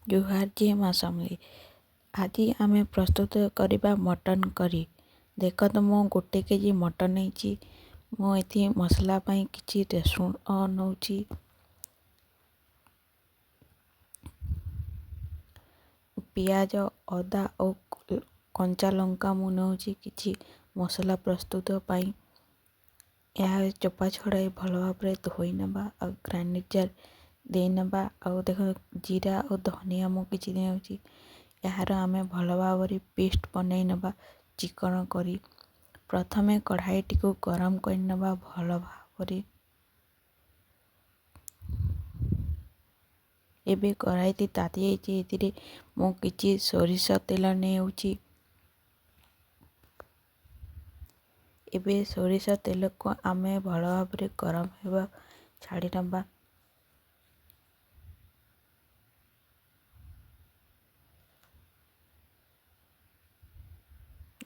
ଜୁହାର ଜି ମା ସମଲି। ଆଜି ଆମେ ପ୍ରସ୍ତୁତ କରିବା ମଟନ କରି। ଦେଖନ୍ତୁ ମୁଁ 1 କେଜି ମଟନ ନେଇଛି। ମୁଁ ଏଠି ମସଲା ପାଇଁ କିଛି ରସୁଣ ନେଉଛି, ପିଆଜ, ଅଦା ଓ କଞ୍ଚା ଲଙ୍କା ମୁଁ ନେଉଛି କିଛି ମସଲା ପ୍ରସ୍ତୁତ ପାଇଁ। ଏହା ଚୋପା ଛଡ଼ାଇ ଭଲ ଭାବରେ ଧୋଇ ନେବା ଆଉ ଗ୍ରାଇଣ୍ଡର ଜାର ଦେଇ ନେବା। ଆଉ ଦେଖ ଜିରା ଓ ଧନିଆ ମୁଁ କିଛି ନେଉଛି। ଏହାର ଆମେ ଭଲ ଭାବରେ ପେଷ୍ଟ ବନେଇ ନେବା ଚିକଣ କରି। ପ୍ରଥମେ କଢ଼ାଇଟିକୁ ଗରମ କରି ନେବା ଭଲ ଭାବରେ। ଏବେ କଢ଼ାଇଟି ତାତି ଯାଇଛି, ଏଥିରେ ମୁଁ କିଛି ସୋରିଷ ତେଲ ନେଉଛି। ଏବେ ସୋରିଷ ତେଲକୁ ଆମେ ଭଲ ଭାବରେ ଗରମ ହେବା ଛାଡ଼ି ନେବା।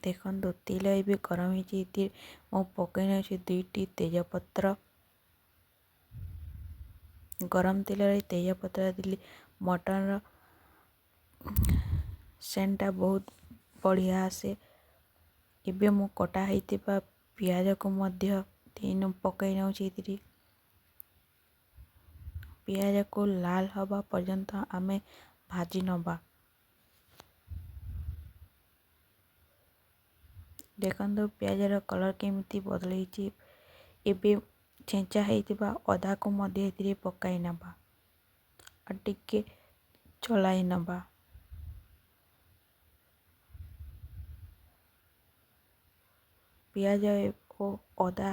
ଦେଖନ୍ତୁ ତେଲ ଏବେ ଗରମ ହେଇଛି, ଏଥିରେ ମୁଁ ପକାଇ ନେଉଛି 2ଟି ତେଜପତ୍ର। ଗରମ ତେଲରେ ତେଜପତ୍ର ଦେଲେ ମଟନର ସେଣ୍ଟଟା ବହୁତ ବଢ଼ିଆ ଆସେ। ଏବେ ମୁଁ କଟା ହେଇଥିବା ପିଆଜକୁ ମଧ୍ୟ ପକାଇ ନେଉଛି ଏଥିରେ। ପିଆଜକୁ ଲାଲ ହେବା ପର୍ଯ୍ୟନ୍ତ ଆମେ ଭାଜି ନେବା। ଦେଖନ୍ତୁ ପିଆଜର କଲର୍ କେମିତି ବଦଳିଛି। ଏବେ ଛେଞ୍ଚା ହେଇଥିବା ଅଦାକୁ ମଧ୍ୟ ଏଥିରେ ପକାଇ ନେବା ଆଉ ଟିକେ ଚଳାଇ ନେବା। ପିଆଜ ଓ ଅଦା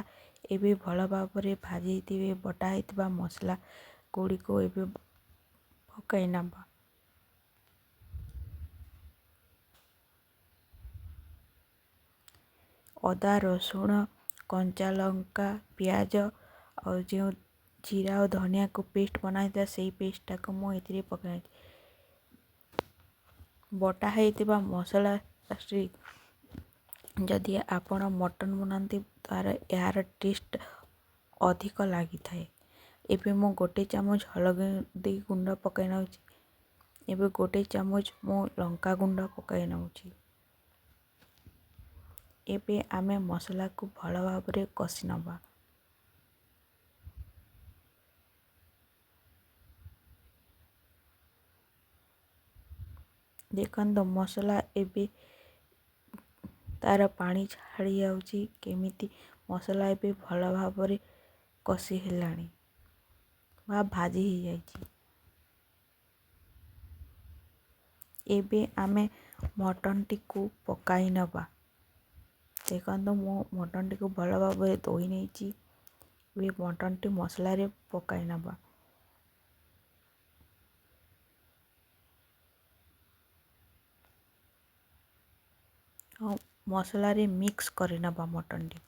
ଏବେ ଭଲ ଭାବରେ ଭାଜିଥିବେ। ବଟା ହେଇଥିବା ମସଲା ଗୁଡ଼ିକୁ ଏବେ ପକାଇ ନେବା। ଅଦା, ରସୁଣ, କଞ୍ଚା ଲଙ୍କା, ପିଆଜ ଆଉ ଯେଉଁ ଜିରା ଓ ଧନିଆକୁ ପେଷ୍ଟ ବନାଇଥିଲା ସେଇ ପେଷ୍ଟଟାକୁ ମୁଁ ଏଥିରେ ପକାଇଛି। ବଟା ହେଇଥିବା ମସଲା ଯଦି ଆପଣ ମଟନ ବନାନ୍ତି ତାର ଏହାର ଟେଷ୍ଟ ଅଧିକ ଲାଗିଥାଏ। ଏବେ ମୁଁ 1 ଚାମଚ ହଳଦୀ ଗୁଣ୍ଡ ପକାଇ ନେଉଛି। ଏବେ 1 ଚାମଚ ମୁଁ ଲଙ୍କା ଗୁଣ୍ଡ ପକାଇ ନେଉଛି। ଏବେ ଆମେ ମସଲାକୁ ଭଲ ଭାବରେ କଷି ନେବା। ଦେଖନ୍ତୁ ମସଲା ଏବେ ତାର ପାଣି ଛାଡ଼ି ଯାଉଛି। କେମିତି ମସଲା ଏବେ ଭଲ ଭାବରେ କଷି ହେଲାଣି ବା ଭାଜି ହେଇଯାଇଛି। ଏବେ ଆମେ ମଟନଟିକୁ ପକାଇ ନେବା। ଦେଖନ୍ତୁ ମୁଁ ମଟନଟିକୁ ଭଲ ଭାବରେ ଧୋଇ ନେଇଛି। ଏବେ ମଟନଟି ମସଲାରେ ପକାଇ ନେବା। ଆଉ ମସଲାରେ ମିକ୍ସ କରିନେବା ମଟନଟିକୁ।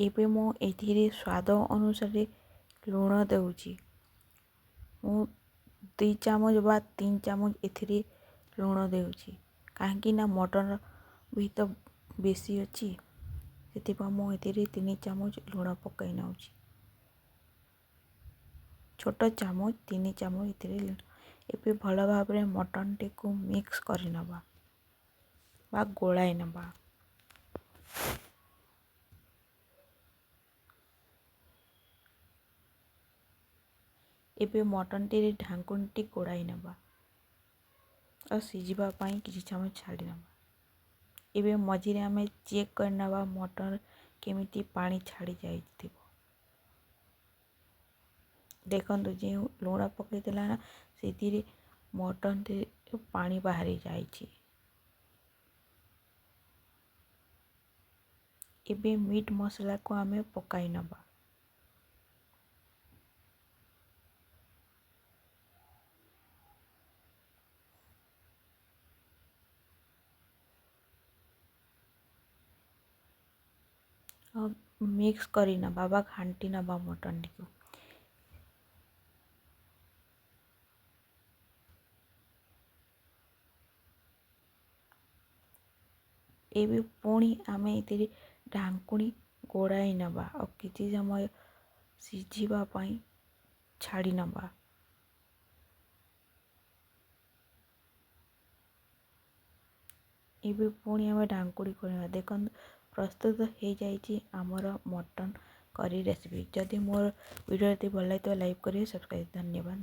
ଏବେ ମୁଁ ଏଥିରେ ସ୍ୱାଦ ଅନୁସାରେ ଲୁଣ ଦେଉଛି। ମୁଁ 2 ଚାମଚ ବା 3 ଚାମଚ ଏଥିରେ ଲୁଣ ଦେଉଛି। କାହିଁକି ନା ମଟନ ବି ତ ବେଶୀ ଅଛି, ସେଥିପାଇଁ ମୁଁ ଏଥିରେ 3 ଚାମଚ ଲୁଣ ପକାଇ ନେଉଛି। ଛୋଟ ଚାମଚ 3 ଚାମଚ ଏଥିରେ ଲୁଣ। ଏବେ ଭଲ ଭାବରେ ମଟନଟିକୁ ମିକ୍ସ କରିନେବା ବା ଗୋଳାଇ ନେବା। ଏବେ ମଟନଟିରେ ଢାଙ୍କୁଣୀଟି ଘୋଡ଼ାଇ ନେବା ଆଉ ସିଝିବା ପାଇଁ କିଛି ସମୟ ଛାଡ଼ି ନେବା। ଏବେ ମଝିରେ ଆମେ ଚେକ୍ କରିନେବା ମଟନ କେମିତି ପାଣି ଛାଡ଼ି ଯାଇଥିବ। ଦେଖନ୍ତୁ ଯେଉଁ ଲୁଣ ପକାଇଥିଲା ନା ସେଥିରେ ମଟନଟିରେ ପାଣି ବାହାରି ଯାଇଛି। ଏବେ ମିଟ୍ ମସଲାକୁ ଆମେ ପକାଇ ନେବା। ଆଉ ମିକ୍ସ କରି ନେବା ବା ଘାଣ୍ଟି ନେବା ମଟନଟିକୁ। ଏବେ ପୁଣି ଆମେ ଏଥିରେ ଢାଙ୍କୁଣି ଘୋଡ଼ାଇ ନେବା ଆଉ କିଛି ସମୟ ସିଝିବା ପାଇଁ ଛାଡ଼ି ନେବା। ଏବେ ପୁଣି ଆମେ ଢାଙ୍କୁଣି ଖୋଲିବା। ଦେଖନ୍ତୁ ପ୍ରସ୍ତୁତ ହେଇଯାଇଛି ଆମର ମଟନ କରି ରେସିପି। ଯଦି ମୋର ଭିଡ଼ିଓ ଯଦି ଭଲ ଲାଗିଥିବ ଲାଇକ୍ କରିବେ, ସବସ୍କ୍ରାଇବ୍। ଧନ୍ୟବାଦ।